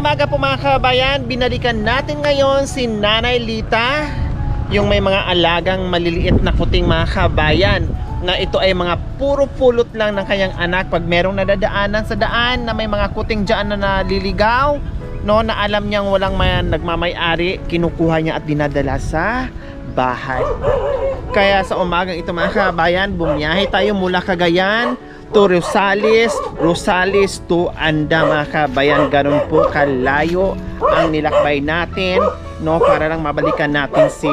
umaga po mga kabayan, binalikan natin ngayon si Nanay Lita, yung may mga alagang maliliit na kuting mga kabayan, na ito ay mga puro pulot lang ng kanyang anak pag merong nadadaanan sa daan na may mga kuting dyan na naliligaw, no, na alam niyang walang nagmamay-ari, kinukuha niya at dinadala sa bahay. Kaya sa umagang ito mga kabayan, bumiyahe tayo mula Cagayan to Rosales to Anda mga kabayan. Ganun po kalayo ang nilakbay natin, no, para lang mabalikan natin si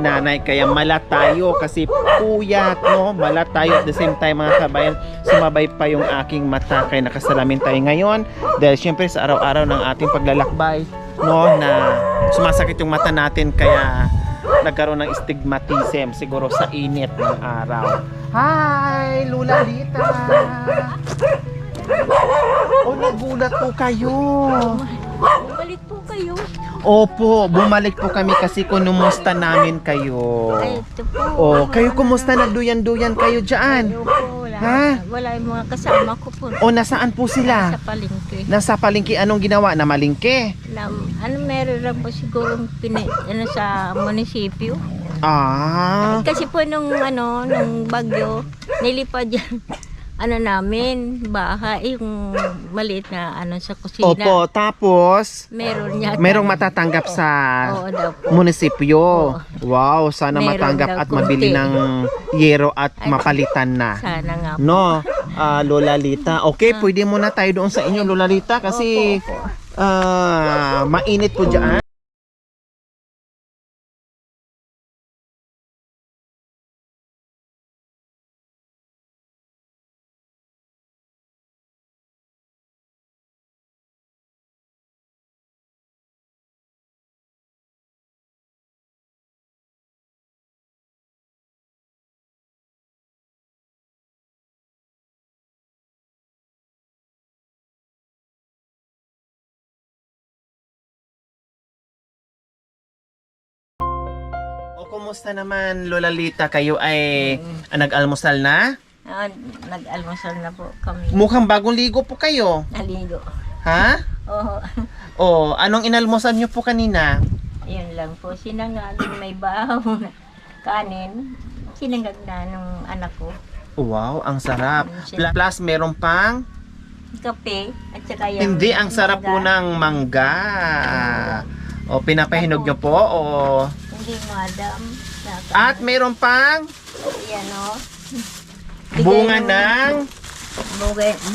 nanay. Kaya mala tayo kasi puyat, no, mala tayo. At the same time mga kabayan, sumabay pa yung aking mata, kaya nakasalamin tayo ngayon dahil syempre sa araw-araw ng ating paglalakbay, no, na sumasakit yung mata natin, kaya nagkaroon ng stigmatism siguro sa init ng araw. Hi, Lula Lita! Oh, nagulat po kayo. Bumalik po kayo. Opo, bumalik po kami kasi kinumusta namin kayo. Ay, ito po. Oh, kayo kumusta? Nagduyan-duyan kayo dyan? Ayaw po, wala. Ha? Wala yung mga kasama ko po. O, nasaan po sila? Sa palengke. Nasa palengke. Anong ginawa? Na malingke? Meron lang po siguro sa munisipyo. Ah. Kasi po nung bagyo, nilipad yan. Namin, bahay, yung maliit na sa kusina. Opo, tapos Meron yata. merong matatanggap sa Oo daw po. munisipyo. Oo. Wow, sana Meron matanggap daw at mabili konti. ng yero at Ay, mapalitan na. Sana nga po. No, Lola Lita. Okay, pwede muna tayo doon sa inyo, Lola Lita, kasi Opo, opo. mainit po dyan. O, kumusta naman, Lola Lita? Kayo ay nag-almusal na? Nag-almusal na po kami. Mukhang bagong ligo po kayo. Naligo. Ha? Oo. O, anong inalmusal niyo po kanina? Ayun lang po. Sinangagin may bahaw na kanin. Sinangag na nung anak ko. Wow, ang sarap. Plus, meron pang... Kape at saka yung Hindi, ang sarap po mangga. ng mangga. O, pinapahinog niyo po, o... Hindi madam. At meron pang Yan o. bunga ng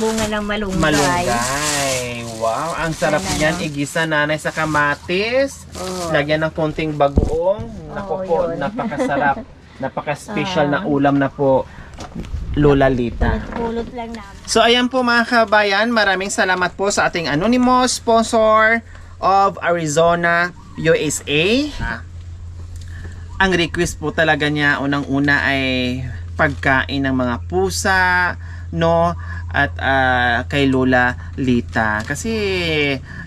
Bunga ng malunggay. malunggay. Wow, ang sarap Yan, niyan. ano? Igisa nanay sa kamatis. Oo. Lagyan ng konting bagoong. Naku Oo, po, yun. napakasarap. Napaka-special na ulam na po, Lola Lita. Pulot lang namin. So ayan po mga kabayan, maraming salamat po sa ating anonymous sponsor of Arizona, USA. Ang request po talaga niya unang-una ay pagkain ng mga pusa, no, at kay Lola Lita. Kasi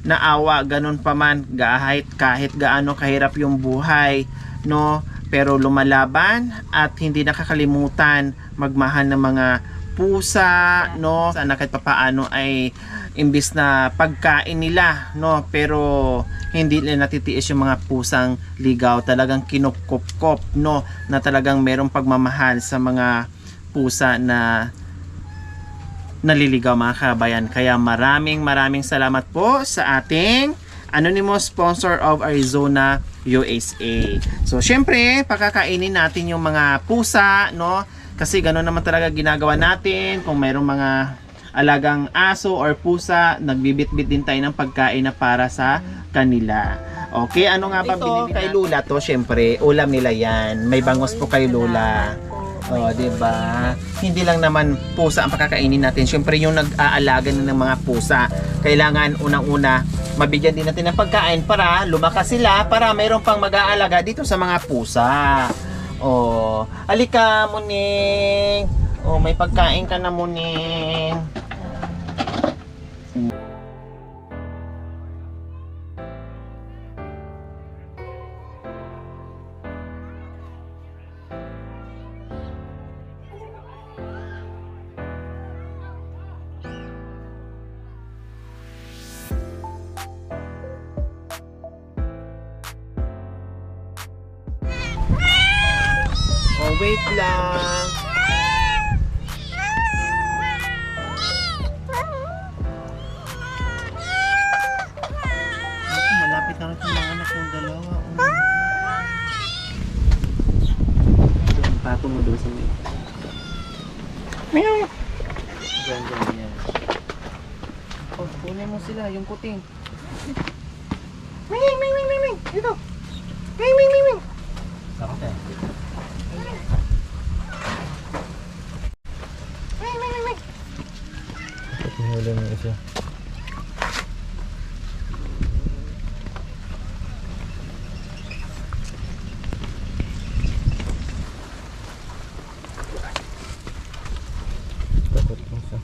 naawa ganun pa man, kahit gaano kahirap yung buhay, no, pero lumalaban at hindi nakakalimutan magmahal ng mga pusa, no, sana kahit papaano ay imbis na pagkain nila, no, pero hindi nila natitiis yung mga pusang ligaw, talagang kinupkop-kop, no, na talagang merong pagmamahal sa mga pusa na naliligaw mga kabayan. Kaya maraming salamat po sa ating anonymous sponsor of Arizona, USA. So syempre, pakakainin natin yung mga pusa, no, kasi gano'n naman talaga ginagawa natin. Kung mayroong mga alagang aso or pusa, nagbibit-bit din tayo ng pagkain na para sa kanila. Okay, ano nga ba binili kay Lula to? Syempre, ulam nila yan. May bangos po kay Lula. Oh, 'di ba? Hindi lang naman pusa ang pakakainin natin. Syempre, yung nag-aalaga ng mga pusa, kailangan unang-una mabigyan din natin ng pagkain para lumakas sila, para mayroon pang mag-aalaga dito sa mga pusa. Oh, alika Muning. Oh, may pagkain ka na Muning. wait lang. Ako, malapit na rin yung mga anak ng dalawa. Doon, pato mo doon sa may. Meow! Diyan, yan. Oh, kunin mo sila, yung kuting. Ming, ming, ming, ming, ming. Dito. Ming, ming, ming, ming. Sakot eh. Ming, ming, ming, ming. Huli mo isa. Takot mo siya.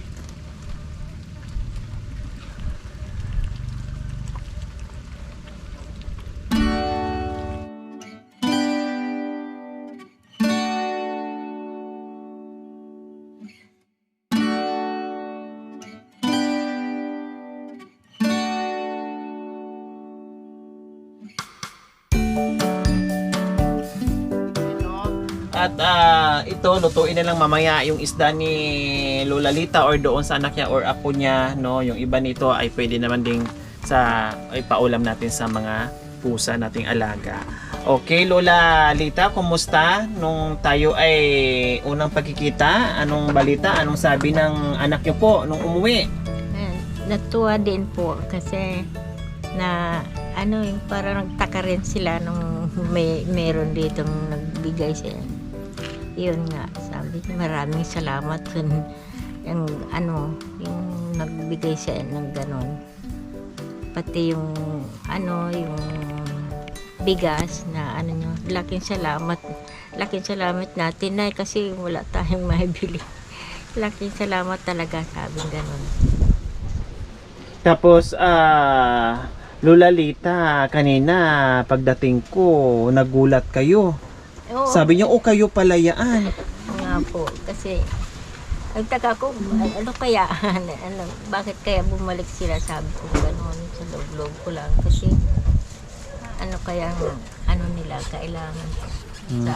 At ito, lutuin na lang mamaya yung isda ni Lola Lita or doon sa anak niya or apo niya, no? Yung iba nito ay pwede naman ding ay paulam natin sa mga pusa nating alaga. Okay, Lola Lita, kumusta? Nung tayo ay unang pagkikita, anong balita? Anong sabi ng anak niyo po nung umuwi? Ayan, natuwa din po kasi na yung parang nagtaka rin sila nung meron ditong nagbigay siya. Yun nga, sabi ko maraming salamat yung nagbigay siya ng ganon. Pati yung yung bigas na nyo, laking salamat natin na kasi wala tayong maibili. Laking salamat talaga, sabi ganon. Tapos, Lola Lita, kanina pagdating ko, nagulat kayo. Oo. Sabi niyo, kayo pala yaan. Nga po, kasi nagtaka ko, ano kaya, bakit kaya bumalik sila, sabi ko gano'n, sa loob-loob ko lang, kasi ano kaya, nila, kailangan.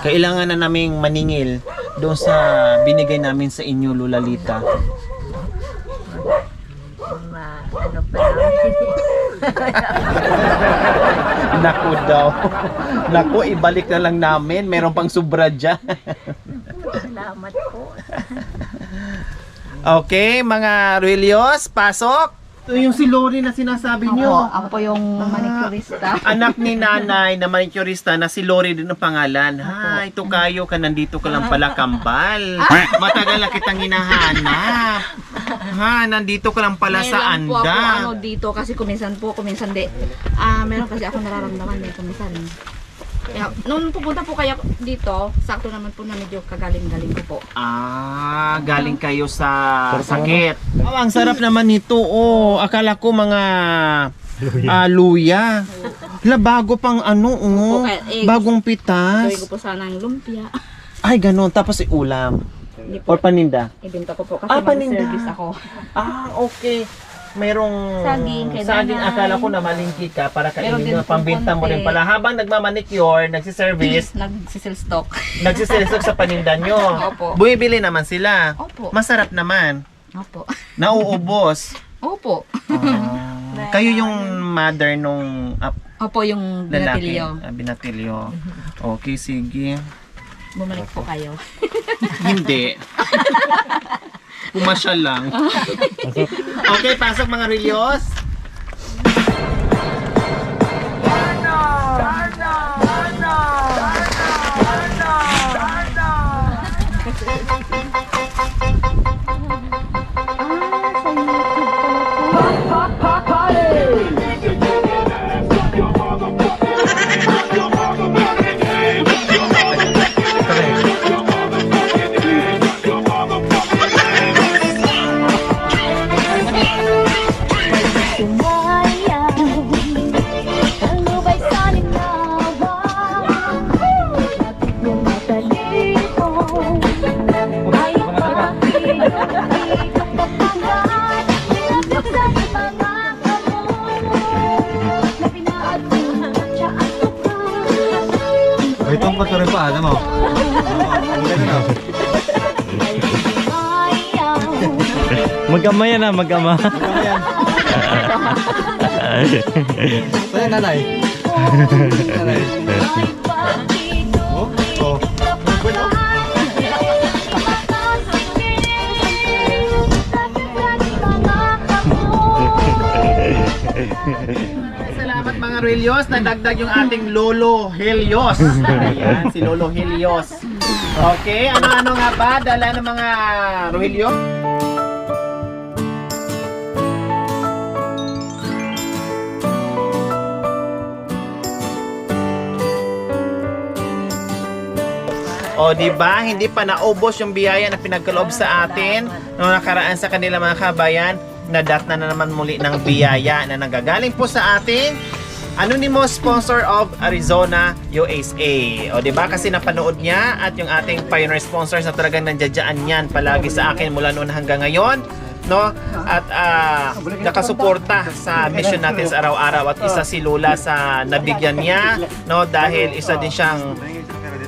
Kailangan na naming maningil doon sa binigay namin sa inyo, Lola Lita. Ano pa lang. Naku daw. Naku, ibalik na lang namin. Meron pang sobra dyan. Salamat po. Okay, mga Ruelios, pasok. Ito yung si Lori na sinasabi nyo. Ako po yung manicurista. Anak ni nanay na manicurista na si Lori din ang pangalan. Ha, ito kayo ka, nandito ka lang pala, kambal. Matagal na kitang hinahanap. Ha, nandito ka lang pala sa Meron po ako anda. dito kasi kuminsan di. Meron kasi ako nararamdaman kuminsan. Kaya, nung pupunta po kayo dito, sakto naman po na medyo kagaling-galing ko po. Galing kayo sa sakit. Oh, ang sarap naman nito. Oh, akala ko mga luya. Bago pang bagong pitas. Gawin ko po sana ng lumpia. Ay, ganun. Tapos ulam. Hindi po, Or paninda. ibenta ko po kasi paninda. mag-service ako. Okay. Merong Saging, kay saging. nanay. Akala ko na malingki ka para Meron kainin din mo. pong Pambinta mo konti. rin pala. Habang nagmamanicure, nagsiservice, Nagsisil stock. nagsiselisok sa paninda nyo. Opo. Bumibili naman sila. Opo. Masarap naman. Opo. Nauubos. Opo. Kayo yung mother nung Opo yung lalaki. binatilyo. Binatilyo. Okay, sige. Bumalik po kayo. Hindi. Pumasyal lang. Okay, pasok mga Relios. yung paa, mo. Mag-ama yan ah, mag-ama. Saan yung nanay? Nanay. Oh? Oh. Salamat mga Helios, nadagdag yung ating Lolo Helios. Ayan, si Lolo Helios. Okay, ano-ano nga ba dala ng mga Rogelio? O di ba hindi pa naubos yung biyaya na pinagkaloob sa atin noong nakaraan sa kanila mga kabayan, nadat na naman muli ng biyaya na nanggagaling po sa ating anonymous sponsor of Arizona, USA. O di ba kasi napanood niya at yung ating pioneer sponsors na talagang nandiyan yan palagi sa akin mula noon hanggang ngayon, no? At nakasuporta sa mission natin sa araw-araw at isa si Lola sa nabigyan niya, no? Dahil isa din siyang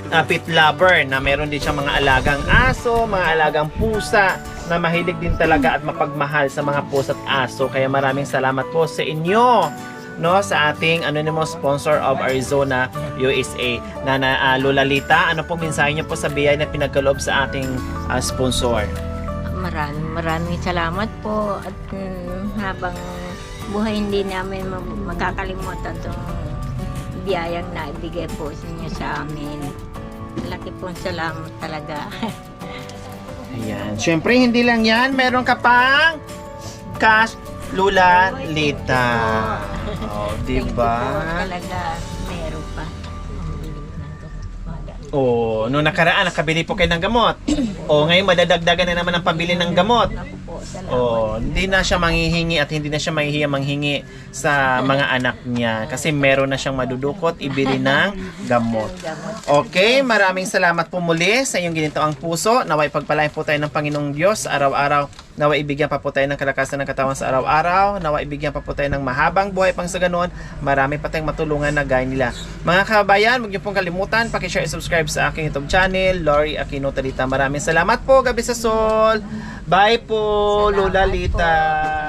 pet lover na meron din siyang mga alagang aso, mga alagang pusa na mahilig din talaga at mapagmahal sa mga pusa at aso. Kaya maraming salamat po sa inyo, no, sa ating anonymous sponsor of Arizona, USA na Lola Lita. Ano pong mensahe niyo po sa biyaya na pinagkaloob sa ating sponsor? Maraming salamat po at habang buhay hindi namin makakalimutan itong biyayang naibigay po ninyo sa amin. Laki pong salamat talaga. Ayan. Siyempre, hindi lang yan. Meron ka pang cash Lola Lita. Oh, diba? Thank you po talaga. Meron pa. Oh, noong nakaraan, nakabili po kayo ng gamot. Oh, ngayon madadagdagan na naman ang pabili ng gamot. Naku po, salamat. Oh, hindi na siya manghihingi at hindi na siya mahihiya manghingi sa mga anak niya kasi meron na siyang madudukot ibili ng gamot. Okay, maraming salamat po muli sa iyong ginitoang puso. Naway pagpalain po tayo ng Panginoong Diyos araw-araw. Naway ibigyan pa po tayo ng kalakasan ng katawan sa araw-araw. Naway ibigyan pa po tayo ng mahabang buhay pang sa ganun. Marami pa tayong matulungan na gaya nila. Mga kabayan, huwag niyo pong kalimutan, paki-share at subscribe sa aking YouTube channel, Lori Aquino Talita. Maraming salamat po, Gabi sa Sol. Bye po, Salamat Lola Lita. po.